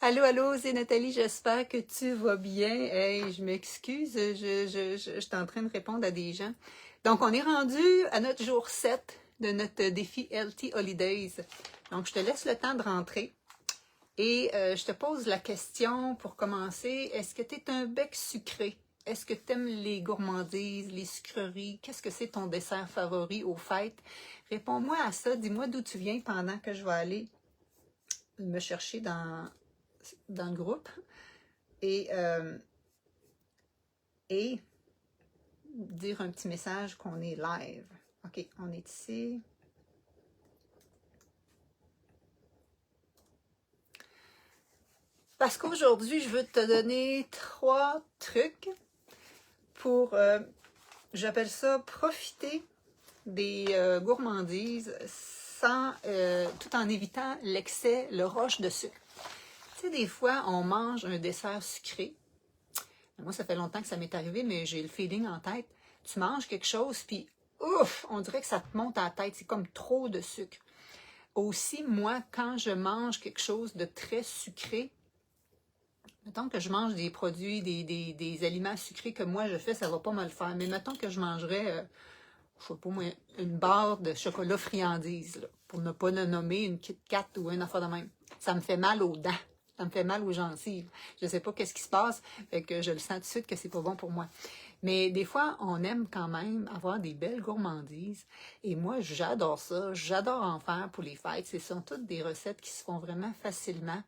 Allô, allô, c'est Nathalie, j'espère que tu vas bien. Hey, je m'excuse, je suis en train de répondre à des gens. Donc, on est rendu à notre jour 7 de notre défi Healthy Holidays. Donc, je te laisse le temps de rentrer et je te pose la question pour commencer. Est-ce que tu es un bec sucré? Est-ce que tu aimes les gourmandises, les sucreries? Qu'est-ce que c'est ton dessert favori aux fêtes? Réponds-moi à ça. Dis-moi d'où tu viens pendant que je vais aller me chercher dans le groupe et dire un petit message qu'on est live. OK, on est ici. Parce qu'aujourd'hui, je veux te donner 3 trucs pour, j'appelle ça, profiter des gourmandises sans, tout en évitant l'excès, le rush de sucre. Tu sais, des fois, on mange un dessert sucré. Moi, ça fait longtemps que ça m'est arrivé, mais j'ai le feeling en tête. Tu manges quelque chose, puis ouf, on dirait que ça te monte à la tête. C'est comme trop de sucre. Aussi, moi, quand je mange quelque chose de très sucré, mettons que je mange des produits, des aliments sucrés que moi je fais, ça va pas me le faire. Mais mettons que je mangerais, je sais pas moi, une barre de chocolat friandise, là, pour ne pas le nommer, une Kit Kat ou une affaire de même. Ça me fait mal aux dents. Ça me fait mal aux gencives. Je sais pas qu'est-ce qui se passe, fait que je le sens tout de suite que c'est pas bon pour moi. Mais des fois, on aime quand même avoir des belles gourmandises. Et moi, j'adore ça. J'adore en faire pour les fêtes. Ce sont toutes des recettes qui se font vraiment facilement,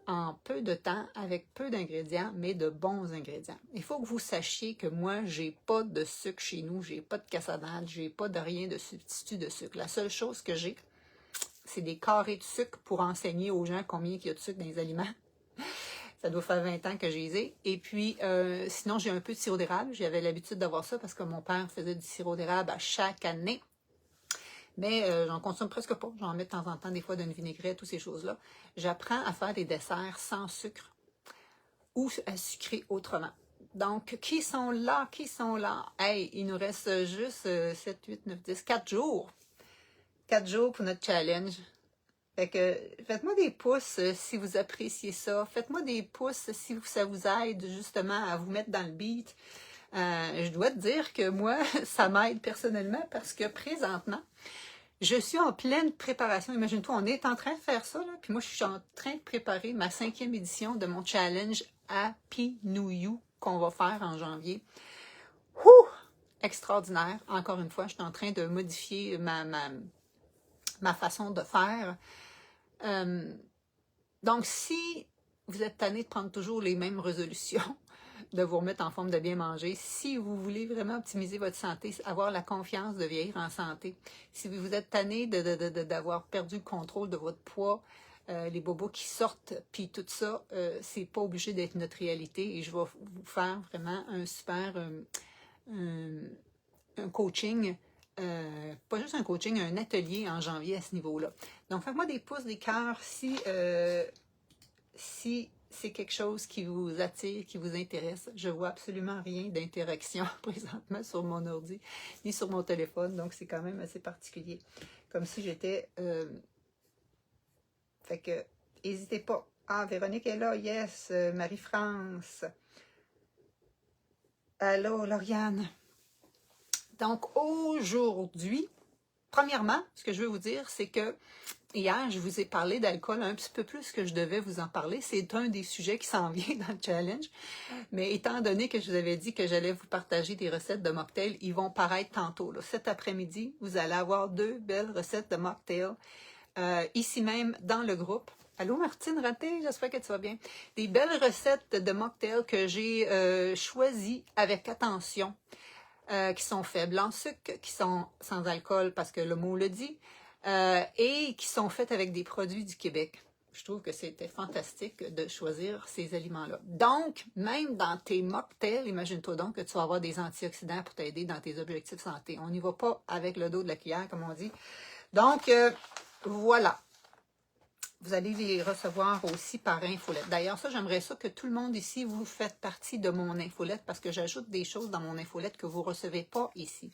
en peu de temps, avec peu d'ingrédients, mais de bons ingrédients. Il faut que vous sachiez que moi, j'ai pas de sucre chez nous, j'ai pas de cassonade, j'ai pas de rien de substitut de sucre. La seule chose que j'ai, c'est des carrés de sucre pour enseigner aux gens combien il y a de sucre dans les aliments. Ça doit faire 20 ans que je les ai. Et puis, sinon, j'ai un peu de sirop d'érable. J'avais l'habitude d'avoir ça parce que mon père faisait du sirop d'érable à chaque année. Mais j'en consomme presque pas. J'en mets de temps en temps, des fois, d'une vinaigrette, toutes ces choses-là. J'apprends à faire des desserts sans sucre ou à sucrer autrement. Donc, qui sont là? Qui sont là? Hey, il nous reste juste 7, 8, 9, 10, 4 jours. 4 jours pour notre challenge. Fait que faites-moi des pouces si vous appréciez ça. Faites-moi des pouces si ça vous aide justement à vous mettre dans le beat. Je dois te dire que moi, ça m'aide personnellement parce que présentement, je suis en pleine préparation. Imagine-toi, on est en train de faire ça, là, puis moi, je suis en train de préparer ma 5e édition de mon challenge Happy New You qu'on va faire en janvier. Ouh! Extraordinaire. Encore une fois, je suis en train de modifier ma façon de faire. Donc, si vous êtes tanné de prendre toujours les mêmes résolutions, de vous remettre en forme de bien manger, si vous voulez vraiment optimiser votre santé, avoir la confiance de vieillir en santé, si vous êtes tanné d'avoir perdu le contrôle de votre poids, les bobos qui sortent, puis tout ça, c'est pas obligé d'être notre réalité et je vais vous faire vraiment un super un coaching, pas juste un coaching, un atelier en janvier à ce niveau-là. Donc, faites-moi des pouces, des cœurs si c'est quelque chose qui vous attire, qui vous intéresse. Je vois absolument rien d'interaction présentement sur mon ordi, ni sur mon téléphone, donc c'est quand même assez particulier. Comme si j'étais... Fait que, n'hésitez pas. Ah, Véronique est là, yes. Marie-France. Allô, Lauriane. Donc, aujourd'hui, premièrement, ce que je veux vous dire, c'est que hier, je vous ai parlé d'alcool un petit peu plus que je devais vous en parler. C'est un des sujets qui s'en vient dans le challenge. Mais étant donné que je vous avais dit que j'allais vous partager des recettes de mocktails, ils vont paraître tantôt. Là. Cet après-midi, vous allez avoir 2 belles recettes de mocktails ici même dans le groupe. Allô Martine Raté, j'espère que tu vas bien. Des belles recettes de mocktails que j'ai choisies avec attention. Qui sont faibles en sucre, qui sont sans alcool parce que le mot le dit, et qui sont faites avec des produits du Québec. Je trouve que c'était fantastique de choisir ces aliments-là. Donc, même dans tes mocktails, imagine-toi donc que tu vas avoir des antioxydants pour t'aider dans tes objectifs santé. On n'y va pas avec le dos de la cuillère, comme on dit. Donc, voilà. vous allez les recevoir aussi par infolette. D'ailleurs, ça, j'aimerais ça que tout le monde ici, vous faites partie de mon infolette parce que j'ajoute des choses dans mon infolette que vous ne recevez pas ici.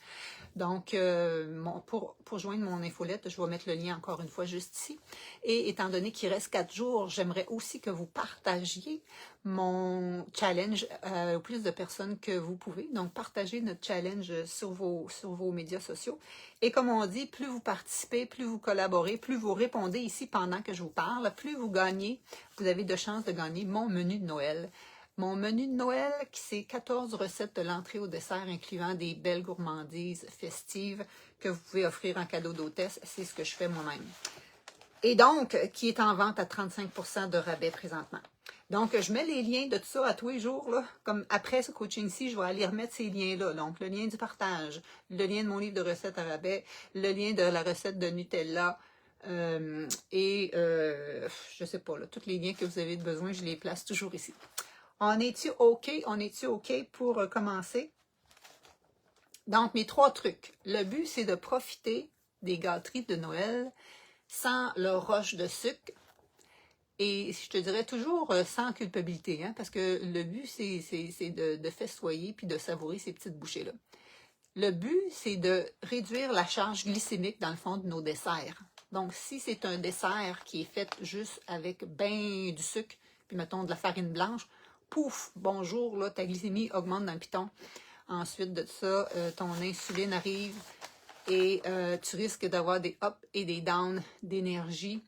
Donc, pour joindre mon infolette, je vais mettre le lien encore une fois juste ici. Et étant donné qu'il reste 4 jours, j'aimerais aussi que vous partagiez mon challenge au plus de personnes que vous pouvez. Donc, partagez notre challenge sur vos médias sociaux. Et comme on dit, plus vous participez, plus vous collaborez, plus vous répondez ici pendant que je vous parle, plus vous gagnez, vous avez de chances de gagner mon menu de Noël. Mon menu de Noël, c'est 14 recettes de l'entrée au dessert, incluant des belles gourmandises festives que vous pouvez offrir en cadeau d'hôtesse. C'est ce que je fais moi-même. Et donc, qui est en vente à 35% de rabais présentement. Donc, je mets les liens de tout ça à tous les jours, là. Comme après ce coaching-ci, je vais aller remettre ces liens-là. Donc, le lien du partage, le lien de mon livre de recettes à rabais, le lien de la recette de Nutella, je sais pas, là, tous les liens que vous avez besoin, je les place toujours ici. On est-tu OK? On est-tu OK pour commencer? Donc, mes 3 trucs. Le but, c'est de profiter des gâteries de Noël sans le rush de sucre. Et je te dirais toujours sans culpabilité, hein, parce que le but, c'est de festoyer puis de savourer ces petites bouchées-là. Le but, c'est de réduire la charge glycémique dans le fond de nos desserts. Donc, si c'est un dessert qui est fait juste avec ben du sucre, puis mettons de la farine blanche, pouf, bonjour, là, ta glycémie augmente d'un piton. Ensuite de ça, ton insuline arrive et tu risques d'avoir des ups et des downs d'énergie.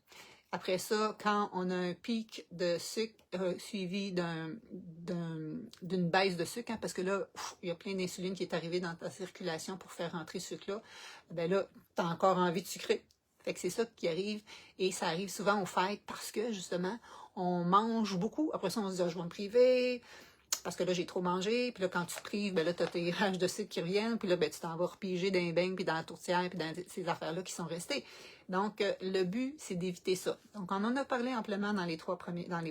Après ça, quand on a un pic de sucre suivi d'une baisse de sucre, hein, parce que là, il y a plein d'insuline qui est arrivée dans ta circulation pour faire rentrer ce sucre-là, ben là, tu as encore envie de sucrer. Fait que c'est ça qui arrive, et ça arrive souvent aux fêtes parce que, justement, on mange beaucoup. Après ça, on se dit, ah, je vais me priver, parce que là, j'ai trop mangé. Puis là, quand tu te prives, ben là, tu as tes rages de sucre qui reviennent. Puis là, ben, tu t'en vas repiger dans les beignes, puis dans la tourtière, puis dans ces affaires-là qui sont restées. Donc, le but, c'est d'éviter ça. Donc, on en a parlé amplement dans les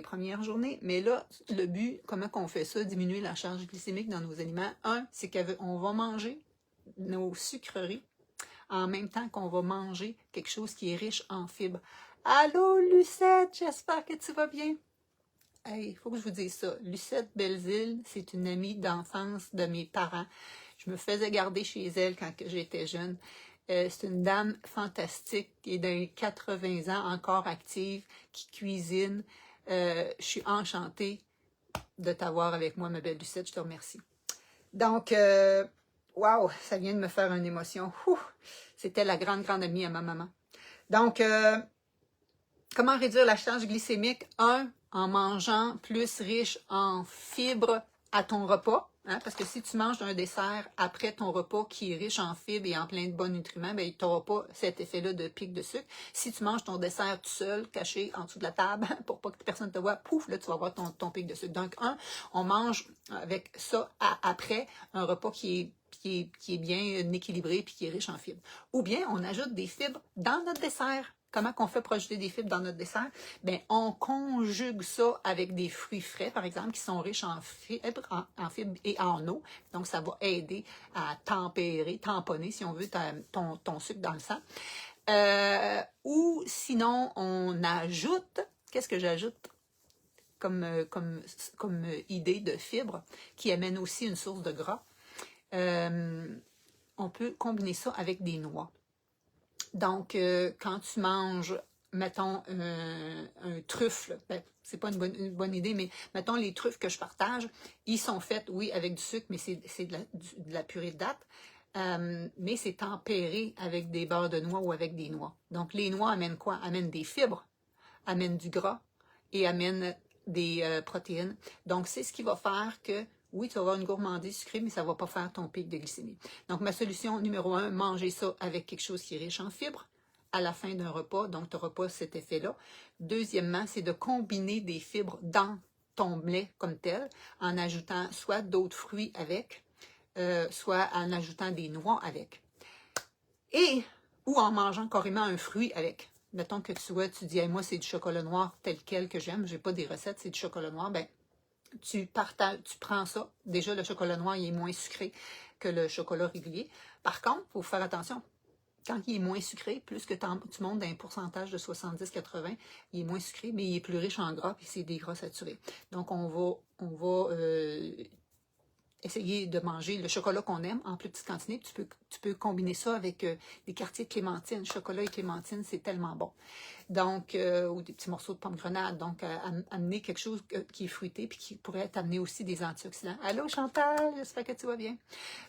premières journées. Mais là, le but, comment qu'on fait ça, diminuer la charge glycémique dans nos aliments? Un, c'est qu'on va manger nos sucreries en même temps qu'on va manger quelque chose qui est riche en fibres. Allô, Lucette, j'espère que tu vas bien. Hey, il faut que je vous dise ça. Lucette Belzile, c'est une amie d'enfance de mes parents. Je me faisais garder chez elle quand j'étais jeune. C'est une dame fantastique qui est dans 80 ans, encore active, qui cuisine. Je suis enchantée de t'avoir avec moi, ma belle Lucette. Je te remercie. Donc, wow, ça vient de me faire une émotion. C'était la grande amie à ma maman. Donc, comment réduire la charge glycémique? En mangeant plus riche en fibres à ton repas. Hein, parce que si tu manges un dessert après ton repas qui est riche en fibres et en plein de bons nutriments, ben, tu n'auras pas cet effet-là de pic de sucre. Si tu manges ton dessert tout seul, caché en dessous de la table, pour pas que personne te voit, pouf, là, tu vas avoir ton pic de sucre. Donc, on mange avec ça après un repas qui est bien équilibré puis qui est riche en fibres. Ou bien, on ajoute des fibres dans notre dessert. Comment qu'on fait pour ajouter des fibres dans notre dessert? Bien, on conjugue ça avec des fruits frais, par exemple, qui sont riches en fibres et en eau. Donc, ça va aider à tamponner, si on veut, ton sucre dans le sang. Ou sinon, on ajoute, qu'est-ce que j'ajoute comme idée de fibres qui amène aussi une source de gras? On peut combiner ça avec des noix. Donc, quand tu manges, mettons, un truffe, ben, c'est pas une bonne idée, mais mettons les truffes que je partage, ils sont faits, oui, avec du sucre, mais c'est de la purée de date, mais c'est tempéré avec des beurres de noix ou avec des noix. Donc, les noix amènent quoi? Amènent des fibres, amènent du gras et amènent des protéines. Donc, c'est ce qui va faire que oui, tu vas avoir une gourmandise sucrée, mais ça ne va pas faire ton pic de glycémie. Donc, ma solution numéro 1, manger ça avec quelque chose qui est riche en fibres à la fin d'un repas. Donc, tu n'auras pas cet effet-là. Deuxièmement, c'est de combiner des fibres dans ton lait comme tel, en ajoutant soit d'autres fruits avec, soit en ajoutant des noix avec. Ou en mangeant carrément un fruit avec. Mettons que tu dis, hey, moi, c'est du chocolat noir tel quel que j'aime, j'ai pas des recettes, c'est du chocolat noir, ben tu prends ça. Déjà, le chocolat noir, il est moins sucré que le chocolat régulier. Par contre, il faut faire attention. quand il est moins sucré, plus que tu montes d'un pourcentage de 70-80, il est moins sucré, mais il est plus riche en gras, puis c'est des gras saturés. Donc, on va essayer de manger le chocolat qu'on aime en plus petite quantité. Tu peux combiner ça avec des quartiers de clémentine. Chocolat et clémentine, c'est tellement bon. Donc, ou des petits morceaux de pomme grenade. Donc, amener quelque chose qui est fruité puis qui pourrait t'amener aussi des antioxydants. Allô, Chantal, j'espère que tu vas bien.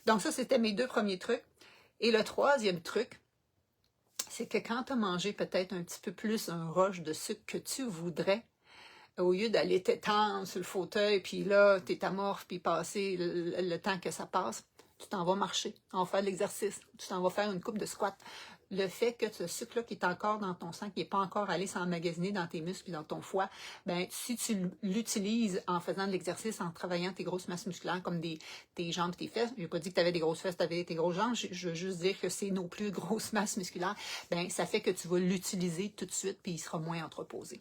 Donc, ça, c'était mes 2 premiers trucs. Et le 3e truc, c'est que quand tu as mangé peut-être un petit peu plus un rush de sucre que tu voudrais, au lieu d'aller t'étendre sur le fauteuil, puis là, t'es amorphe, puis passer le temps que ça passe, tu t'en vas marcher, on va faire de l'exercice, tu t'en vas faire une coupe de squat. Le fait que ce sucre-là qui est encore dans ton sang, qui n'est pas encore allé s'emmagasiner dans tes muscles et dans ton foie, ben si tu l'utilises en faisant de l'exercice, en travaillant tes grosses masses musculaires comme tes jambes, tes fesses, j'ai pas dit que tu avais des grosses fesses, tu avais tes grosses jambes, je veux juste dire que c'est nos plus grosses masses musculaires, ben ça fait que tu vas l'utiliser tout de suite puis il sera moins entreposé.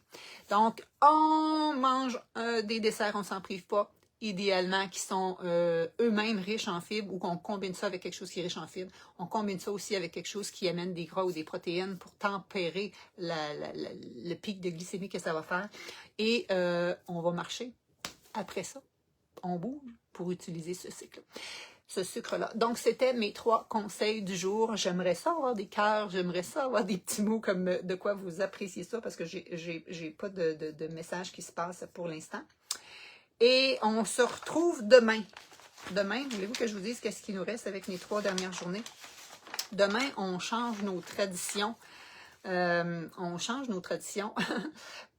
Donc, on mange des desserts, on ne s'en prive pas, idéalement, qui sont eux-mêmes riches en fibres ou qu'on combine ça avec quelque chose qui est riche en fibres. On combine ça aussi avec quelque chose qui amène des gras ou des protéines pour tempérer le pic de glycémie que ça va faire. Et on va marcher. Après ça, on bouge pour utiliser ce sucre-là. Donc, c'était mes 3 conseils du jour. J'aimerais ça avoir des cœurs, j'aimerais ça avoir des petits mots comme de quoi vous appréciez ça parce que j'ai pas de message qui se passe pour l'instant. Et on se retrouve demain. Demain, voulez-vous que je vous dise qu'est-ce qui nous reste avec les 3 dernières journées? Demain, on change nos traditions.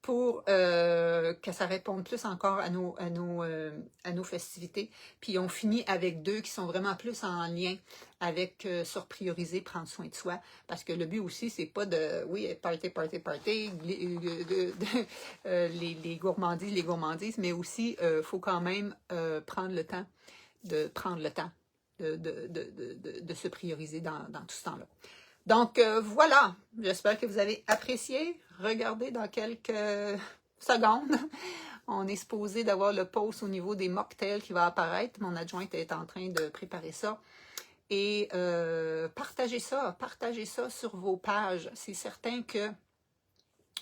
Pour que ça réponde plus encore à nos festivités. Puis on finit avec 2 qui sont vraiment plus en lien avec surprioriser, prendre soin de soi. Parce que le but aussi, c'est pas de, oui, party, les gourmandises, mais aussi, faut quand même prendre le temps de se prioriser dans tout ce temps-là. Donc, voilà, j'espère que vous avez apprécié. Regardez dans quelques secondes. On est supposé d'avoir le post au niveau des mocktails qui va apparaître. Mon adjointe est en train de préparer ça. Et partagez ça sur vos pages. C'est certain que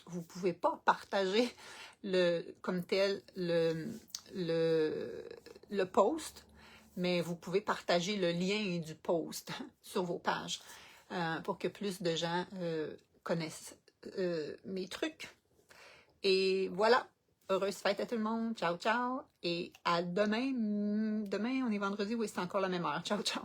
vous ne pouvez pas partager comme tel le post, mais vous pouvez partager le lien du post sur vos pages. Pour que plus de gens connaissent mes trucs. Et voilà. Heureuse fête à tout le monde. Ciao, ciao. Et à demain. Demain, on est vendredi. Oui, c'est encore la même heure. Ciao, ciao.